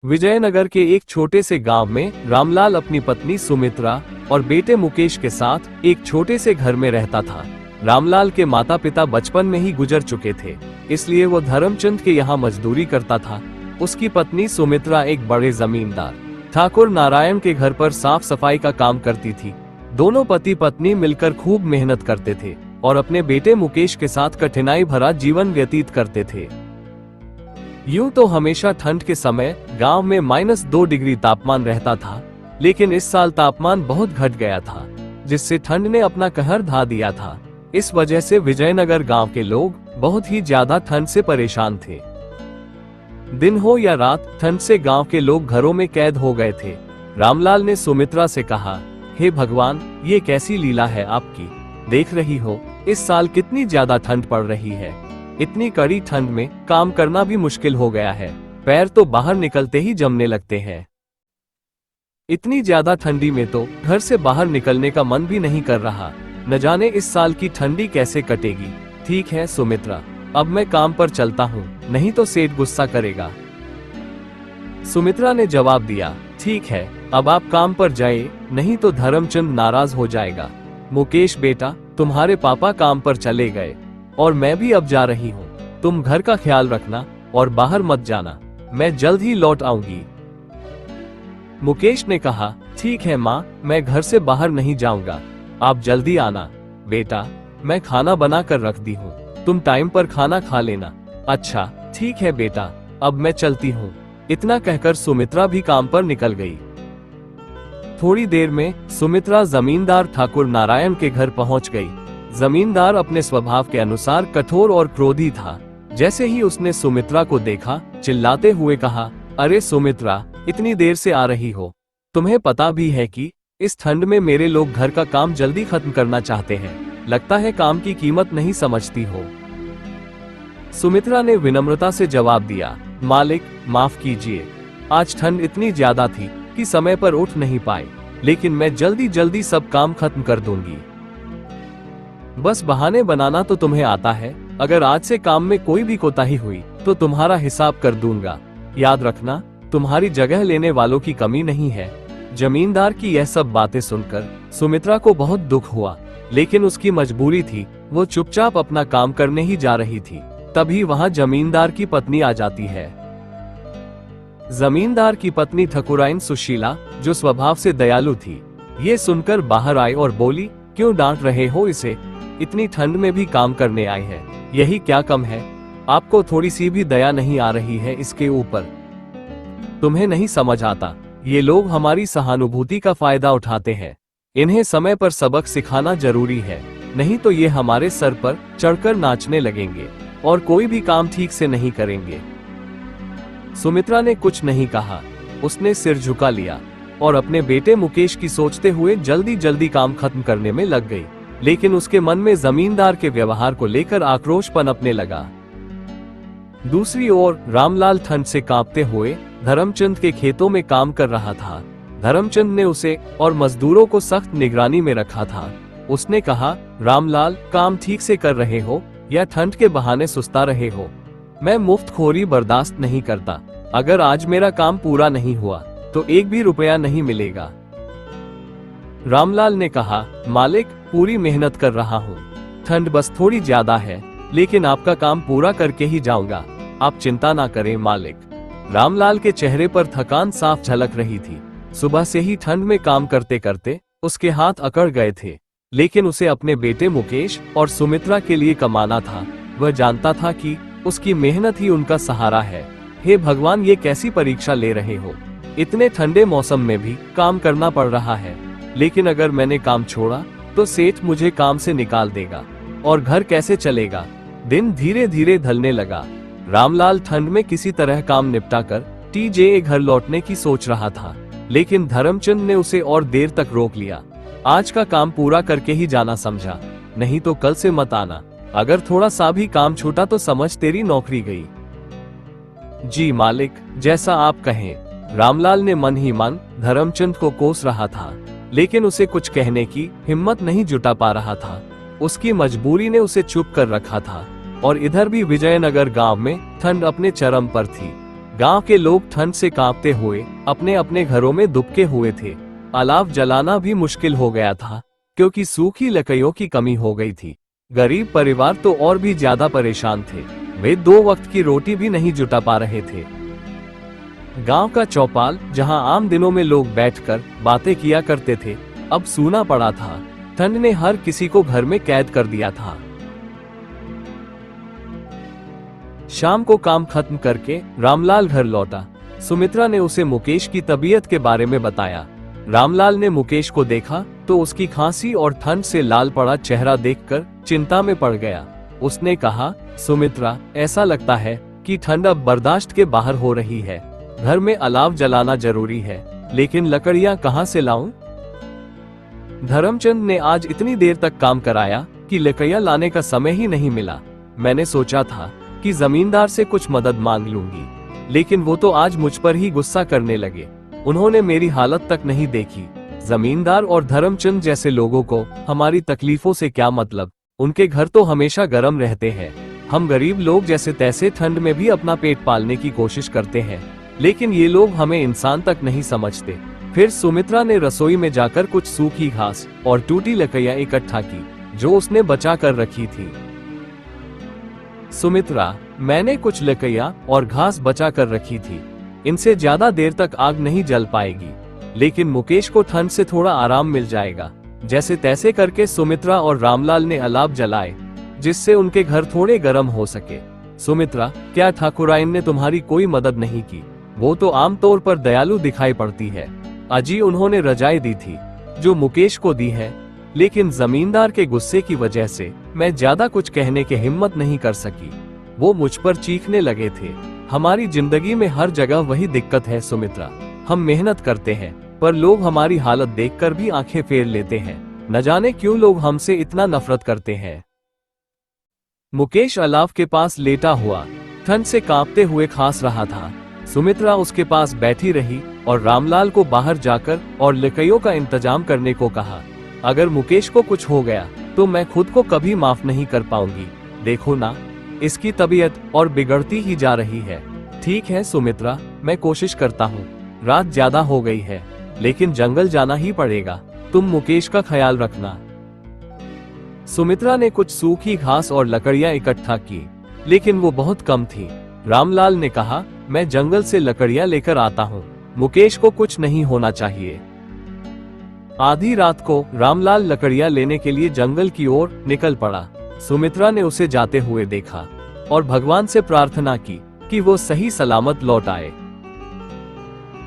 विजयनगर के एक छोटे से गांव में रामलाल अपनी पत्नी सुमित्रा और बेटे मुकेश के साथ एक छोटे से घर में रहता था। रामलाल के माता पिता बचपन में ही गुजर चुके थे, इसलिए वो धर्मचंद के यहाँ मजदूरी करता था। उसकी पत्नी सुमित्रा एक बड़े जमींदार ठाकुर नारायण के घर पर साफ सफाई का काम करती थी। दोनों पति पत्नी मिलकर खूब मेहनत करते थे और अपने बेटे मुकेश के साथ कठिनाई भरा जीवन व्यतीत करते थे। यूं तो हमेशा ठंड के समय गांव में -2 डिग्री तापमान रहता था, लेकिन इस साल तापमान बहुत घट गया था, जिससे ठंड ने अपना कहर ढा दिया था। इस वजह से विजयनगर गांव के लोग बहुत ही ज्यादा ठंड से परेशान थे। दिन हो या रात, ठंड से गांव के लोग घरों में कैद हो गए थे। रामलाल ने सुमित्रा से कहा, हे भगवान, ये कैसी लीला है आपकी। देख रही हो इस साल कितनी ज्यादा ठंड पड़ रही है। इतनी कड़ी ठंड में काम करना भी मुश्किल हो गया है। पैर तो बाहर निकलते ही जमने लगते हैं। इतनी ज्यादा ठंडी में तो घर से बाहर निकलने का मन भी नहीं कर रहा। न जाने इस साल की ठंडी कैसे कटेगी। ठीक है सुमित्रा, अब मैं काम पर चलता हूँ, नहीं तो सेठ गुस्सा करेगा। सुमित्रा ने जवाब दिया, ठीक है, अब आप काम पर जाइए, नहीं तो धर्मचंद नाराज हो जाएगा। मुकेश बेटा, तुम्हारे पापा काम पर चले गए और मैं भी अब जा रही हूँ। तुम घर का ख्याल रखना और बाहर मत जाना। मैं जल्द ही लौट आऊंगी। मुकेश ने कहा, ठीक है माँ, मैं घर से बाहर नहीं जाऊंगा। आप जल्दी आना। बेटा, मैं खाना बना कर रख दी हूँ, तुम टाइम पर खाना खा लेना। अच्छा ठीक है बेटा, अब मैं चलती हूँ। इतना कहकर सुमित्रा भी काम पर निकल गई। थोड़ी देर में सुमित्रा जमींदार ठाकुर नारायण के घर पहुंच गई। जमींदार अपने स्वभाव के अनुसार कठोर और क्रोधी था। जैसे ही उसने सुमित्रा को देखा, चिल्लाते हुए कहा, अरे सुमित्रा, इतनी देर से आ रही हो? तुम्हें पता भी है कि इस ठंड में मेरे लोग घर का काम जल्दी खत्म करना चाहते हैं। लगता है काम की कीमत नहीं समझती हो। सुमित्रा ने विनम्रता से जवाब दिया, मालिक माफ कीजिए, आज ठंड इतनी ज्यादा थी कि समय पर उठ नहीं पाए, लेकिन मैं जल्दी जल्दी सब काम खत्म कर दूंगी। बस बहाने बनाना तो तुम्हें आता है। अगर आज से काम में कोई भी कोताही हुई तो तुम्हारा हिसाब कर दूंगा। याद रखना, तुम्हारी जगह लेने वालों की कमी नहीं है। जमींदार की यह सब बातें सुनकर सुमित्रा को बहुत दुख हुआ, लेकिन उसकी मजबूरी थी। वो चुपचाप अपना काम करने ही जा रही थी। तभी वहां जमींदार की पत्नी आ जाती है। जमींदार की पत्नी ठकुराइन सुशीला, जो स्वभाव से दयालु थी, ये सुनकर बाहर आई और बोली, क्यों डांट रहे हो इसे? इतनी ठंड में भी काम करने आई है, यही क्या कम है? आपको थोड़ी सी भी दया नहीं आ रही है इसके ऊपर? तुम्हें नहीं समझ आता, ये लोग हमारी सहानुभूति का फायदा उठाते हैं। इन्हें समय पर सबक सिखाना जरूरी है, नहीं तो ये हमारे सर पर चढ़कर नाचने लगेंगे और कोई भी काम ठीक से नहीं करेंगे। सुमित्रा ने कुछ नहीं कहा। उसने सिर झुका लिया और अपने बेटे मुकेश की सोचते हुए जल्दी जल्दी काम खत्म करने में लग गई। लेकिन उसके मन में जमींदार के व्यवहार को लेकर आक्रोश पनपने लगा। दूसरी ओर रामलाल ठंड से कांपते हुए धर्मचंद के खेतों में काम कर रहा था। धर्मचंद ने उसे और मजदूरों को सख्त निगरानी में रखा था। उसने कहा, रामलाल, काम ठीक से कर रहे हो या ठंड के बहाने सुस्ता रहे हो? मैं मुफ्तखोरी बर्दाश्त नहीं करता। अगर आज मेरा काम पूरा नहीं हुआ तो 1 भी रुपया नहीं मिलेगा। रामलाल ने कहा, मालिक, पूरी मेहनत कर रहा हूँ। ठंड बस थोड़ी ज्यादा है, लेकिन आपका काम पूरा करके ही जाऊंगा। आप चिंता ना करें मालिक। रामलाल के चेहरे पर थकान साफ झलक रही थी। सुबह से ही ठंड में काम करते करते उसके हाथ अकड़ गए थे, लेकिन उसे अपने बेटे मुकेश और सुमित्रा के लिए कमाना था। वह जानता था कि उसकी मेहनत ही उनका सहारा है। हे भगवान, ये कैसी परीक्षा ले रहे हो? इतने ठंडे मौसम में भी काम करना पड़ रहा है, लेकिन अगर मैंने काम छोड़ा तो सेठ मुझे काम से निकाल देगा और घर कैसे चलेगा? दिन धीरे धीरे ढलने लगा। रामलाल ठंड में किसी तरह काम निपटाकर टीजे घर लौटने की सोच रहा था, लेकिन धर्मचंद ने उसे और देर तक रोक लिया। आज का काम पूरा करके ही जाना समझा, नहीं तो कल से मत आना। अगर थोड़ा सा भी काम छूटा तो समझ तेरी नौकरी गई। जी मालिक, जैसा आप कहें। रामलाल ने मन ही मन धर्मचंद को कोस रहा था, लेकिन उसे कुछ कहने की हिम्मत नहीं जुटा पा रहा था। उसकी मजबूरी ने उसे चुप कर रखा था। और इधर भी विजयनगर गांव में ठंड अपने चरम पर थी। गांव के लोग ठंड से कांपते हुए अपने अपने घरों में दुबके हुए थे। अलाव जलाना भी मुश्किल हो गया था क्योंकि सूखी लकड़ियों की कमी हो गई थी। गरीब परिवार तो और भी ज्यादा परेशान थे। वे 2 वक्त की रोटी भी नहीं जुटा पा रहे थे। गांव का चौपाल, जहां आम दिनों में लोग बैठकर बातें किया करते थे, अब सूना पड़ा था। ठंड ने हर किसी को घर में कैद कर दिया था। शाम को काम खत्म करके रामलाल घर लौटा। सुमित्रा ने उसे मुकेश की तबीयत के बारे में बताया। रामलाल ने मुकेश को देखा तो उसकी खांसी और ठंड से लाल पड़ा चेहरा देखकर चिंता में पड़ गया। उसने कहा, सुमित्रा, ऐसा लगता है कि ठंड अब बर्दाश्त के बाहर हो रही है। घर में अलाव जलाना जरूरी है, लेकिन लकड़ियां कहां से लाऊं? धर्मचंद ने आज इतनी देर तक काम कराया कि लकड़ियां लाने का समय ही नहीं मिला। मैंने सोचा था कि जमींदार से कुछ मदद मांग लूंगी, लेकिन वो तो आज मुझ पर ही गुस्सा करने लगे। उन्होंने मेरी हालत तक नहीं देखी। जमींदार और धर्मचंद जैसे लोगों को हमारी तकलीफों से क्या मतलब? उनके घर तो हमेशा गर्म रहते हैं। हम गरीब लोग जैसे तैसे ठंड में भी अपना पेट पालने की कोशिश करते हैं, लेकिन ये लोग हमें इंसान तक नहीं समझते। फिर सुमित्रा ने रसोई में जाकर कुछ सूखी घास और टूटी लकड़ियां इकट्ठा की जो उसने बचा कर रखी थी। सुमित्रा, मैंने कुछ लकड़ियां और घास बचा कर रखी थी। इनसे ज्यादा देर तक आग नहीं जल पाएगी, लेकिन मुकेश को ठंड से थोड़ा आराम मिल जाएगा। जैसे तैसे करके सुमित्रा और रामलाल ने अलाव जलाए, जिससे उनके घर थोड़े गर्म हो सके। सुमित्रा, क्या ठाकुराइन ने तुम्हारी कोई मदद नहीं की? वो तो आमतौर पर दयालु दिखाई पड़ती है। अजी उन्होंने रजाई दी थी जो मुकेश को दी है, लेकिन जमींदार के गुस्से की वजह से मैं ज्यादा कुछ कहने की हिम्मत नहीं कर सकी। वो मुझ पर चीखने लगे थे। हमारी जिंदगी में हर जगह वही दिक्कत है सुमित्रा। हम मेहनत करते हैं, पर लोग हमारी हालत देखकर भी आंखें फेर लेते हैं। न जाने क्यों लोग हमसे इतना नफरत करते हैं। मुकेश अलाव के पास लेटा हुआ ठंड से कांपते हुए खांस रहा था। सुमित्रा उसके पास बैठी रही और रामलाल को बाहर जाकर और लकड़ियों का इंतजाम करने को कहा। अगर मुकेश को कुछ हो गया तो मैं खुद को कभी माफ नहीं कर पाऊंगी। देखो ना, इसकी तबीयत और बिगड़ती ही जा रही है। ठीक है सुमित्रा, मैं कोशिश करता हूँ। रात ज्यादा हो गई है, लेकिन जंगल जाना ही पड़ेगा। तुम मुकेश का ख्याल रखना। सुमित्रा ने कुछ सूखी घास और लकड़ियां इकट्ठा की, लेकिन वो बहुत कम थी। रामलाल ने कहा, मैं जंगल से लकड़ियां लेकर आता हूँ। मुकेश को कुछ नहीं होना चाहिए। आधी रात को रामलाल लकड़ियां लेने के लिए जंगल की ओर निकल पड़ा। सुमित्रा ने उसे जाते हुए देखा और भगवान से प्रार्थना की कि वो सही सलामत लौट आए।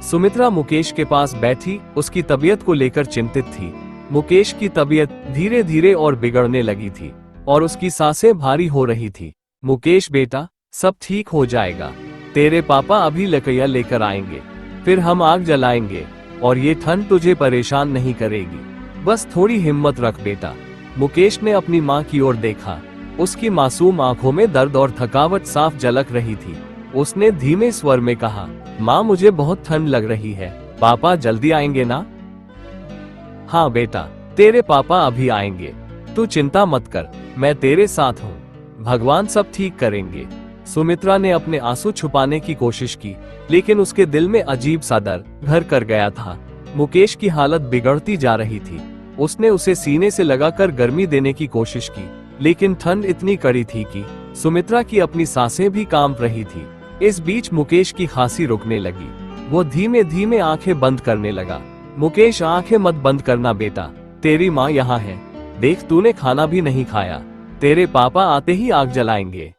सुमित्रा मुकेश के पास बैठी उसकी तबीयत को लेकर चिंतित थी। मुकेश की तबीयत धीरे धीरे और बिगड़ने लगी थी और उसकी सांसें भारी हो रही थी। मुकेश बेटा, सब ठीक हो जाएगा। तेरे पापा अभी लकड़ियां लेकर आएंगे, फिर हम आग जलाएंगे और ये ठंड तुझे परेशान नहीं करेगी। बस थोड़ी हिम्मत रख बेटा। मुकेश ने अपनी माँ की ओर देखा। उसकी मासूम आंखों में दर्द और थकावट साफ झलक रही थी। उसने धीमे स्वर में कहा, माँ, मुझे बहुत ठंड लग रही है। पापा जल्दी आएंगे ना? हाँ बेटा, तेरे पापा अभी आएंगे। तू चिंता मत कर, मैं तेरे साथ हूँ। भगवान सब ठीक करेंगे। सुमित्रा ने अपने आंसू छुपाने की कोशिश की, लेकिन उसके दिल में अजीब सा डर घर कर गया था। मुकेश की हालत बिगड़ती जा रही थी। उसने उसे सीने से लगाकर गर्मी देने की कोशिश की, लेकिन ठंड इतनी कड़ी थी कि सुमित्रा की अपनी सांसें भी कांप रही थी। इस बीच मुकेश की खांसी रुकने लगी। वो धीमे धीमे आंखें बंद करने लगा। मुकेश, आंखें मत बंद करना बेटा, तेरी माँ यहाँ है। देख, तूने खाना भी नहीं खाया। तेरे पापा आते ही आग जलाएंगे।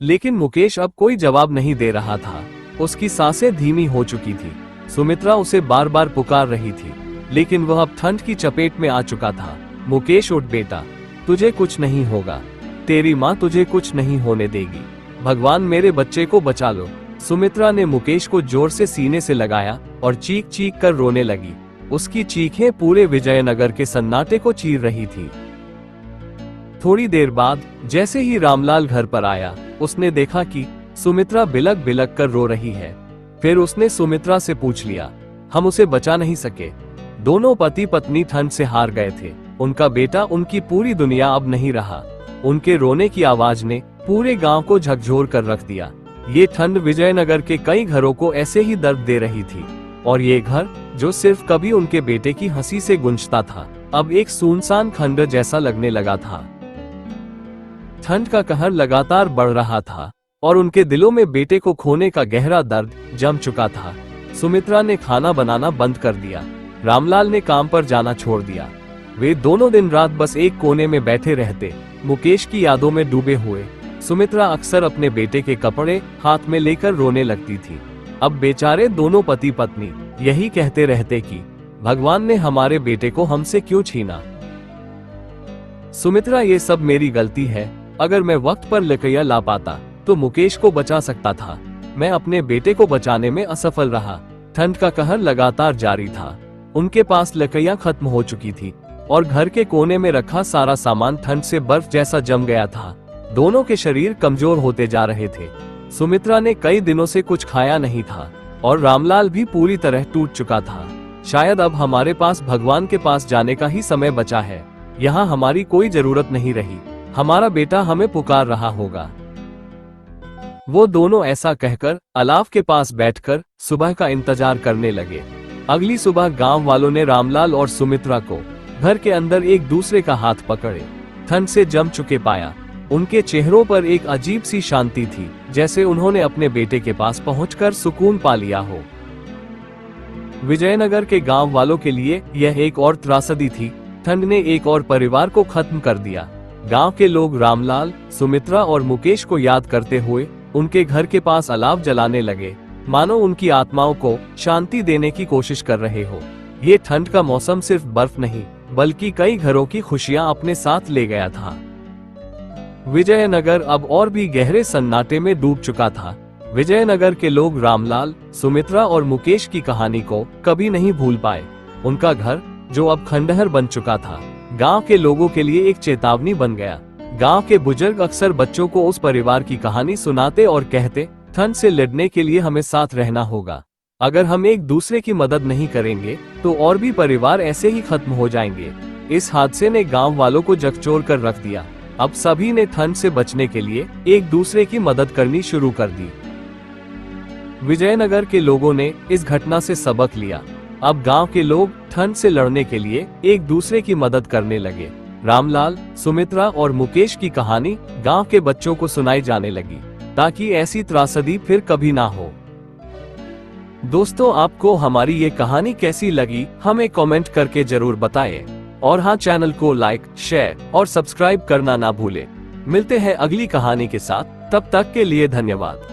लेकिन मुकेश अब कोई जवाब नहीं दे रहा था। उसकी सांसें धीमी हो चुकी थी। सुमित्रा उसे बार बार पुकार रही थी, लेकिन वह अब ठंड की चपेट में आ चुका था। मुकेश, उठ बेटा, तुझे कुछ नहीं होगा। तेरी माँ तुझे कुछ नहीं होने देगी। भगवान मेरे बच्चे को बचा लो। सुमित्रा ने मुकेश को जोर से सीने से लगाया और चीख चीख कर रोने लगी। उसकी चीखें पूरे विजयनगर के सन्नाटे को चीर रही थी। थोड़ी देर बाद जैसे ही रामलाल घर पर आया, उसने देखा कि सुमित्रा बिलक बिलक कर रो रही है। फिर उसने सुमित्रा से पूछ लिया, हम उसे बचा नहीं सके? दोनों पति पत्नी ठंड से हार गए थे। उनका बेटा, उनकी पूरी दुनिया अब नहीं रहा। उनके रोने की आवाज ने पूरे गांव को झकझोर कर रख दिया। ये ठंड विजयनगर के कई घरों को ऐसे ही दर्द दे रही थी, और ये घर, जो सिर्फ कभी उनके बेटे की हंसी से गूंजता था, अब एक सुनसान खंडर जैसा लगने लगा था। ठंड का कहर लगातार बढ़ रहा था और उनके दिलों में बेटे को खोने का गहरा दर्द जम चुका था। सुमित्रा ने खाना बनाना बंद कर दिया। रामलाल ने काम पर जाना छोड़ दिया। वे दोनों दिन रात बस एक कोने में बैठे रहते, मुकेश की यादों में डूबे हुए। सुमित्रा अक्सर अपने बेटे के कपड़े हाथ में लेकर रोने लगती थी। अब बेचारे दोनों पति पत्नी यही कहते रहते कि भगवान ने हमारे बेटे को हमसे क्यों छीना। सुमित्रा, ये सब मेरी गलती है। अगर मैं वक्त पर लकैया ला पाता तो मुकेश को बचा सकता था। मैं अपने बेटे को बचाने में असफल रहा। ठंड का कहर लगातार जारी था। उनके पास लकैया खत्म हो चुकी थी और घर के कोने में रखा सारा सामान ठंड से बर्फ जैसा जम गया था। दोनों के शरीर कमजोर होते जा रहे थे। सुमित्रा ने कई दिनों से कुछ खाया नहीं था और रामलाल भी पूरी तरह टूट चुका था। शायद अब हमारे पास भगवान के पास जाने का ही समय बचा है। यहाँ हमारी कोई जरूरत नहीं रही। हमारा बेटा हमें पुकार रहा होगा। वो दोनों ऐसा कहकर अलाव के पास बैठकर सुबह का इंतजार करने लगे। अगली सुबह गांव वालों ने रामलाल और सुमित्रा को घर के अंदर एक दूसरे का हाथ पकड़े ठंड से जम चुके पाया। उनके चेहरों पर एक अजीब सी शांति थी, जैसे उन्होंने अपने बेटे के पास पहुंचकर सुकून पा लिया हो। विजयनगर के गांव वालों के लिए यह एक और त्रासदी थी। ठंड ने एक और परिवार को खत्म कर दिया। गांव के लोग रामलाल, सुमित्रा और मुकेश को याद करते हुए उनके घर के पास अलाव जलाने लगे, मानो उनकी आत्माओं को शांति देने की कोशिश कर रहे हो। ये ठंड का मौसम सिर्फ बर्फ नहीं, बल्कि कई घरों की खुशियां अपने साथ ले गया था। विजयनगर अब और भी गहरे सन्नाटे में डूब चुका था। विजयनगर के लोग रामलाल, सुमित्रा और मुकेश की कहानी को कभी नहीं भूल पाए। उनका घर, जो अब खंडहर बन चुका था, गांव के लोगों के लिए एक चेतावनी बन गया। गांव के बुजुर्ग अक्सर बच्चों को उस परिवार की कहानी सुनाते और कहते, ठंड से लड़ने के लिए हमें साथ रहना होगा। अगर हम एक दूसरे की मदद नहीं करेंगे तो और भी परिवार ऐसे ही खत्म हो जाएंगे। इस हादसे ने गांव वालों को झकझोर कर रख दिया। अब सभी ने ठंड से बचने के लिए एक दूसरे की मदद करनी शुरू कर दी। विजयनगर के लोगों ने इस घटना से सबक लिया। अब गांव के लोग ठंड से लड़ने के लिए एक दूसरे की मदद करने लगे। रामलाल, सुमित्रा और मुकेश की कहानी गांव के बच्चों को सुनाई जाने लगी, ताकि ऐसी त्रासदी फिर कभी ना हो। दोस्तों, आपको हमारी ये कहानी कैसी लगी हमें कमेंट करके जरूर बताएं। और हाँ, चैनल को लाइक, शेयर और सब्सक्राइब करना ना भूलें। मिलते हैं अगली कहानी के साथ। तब तक के लिए धन्यवाद।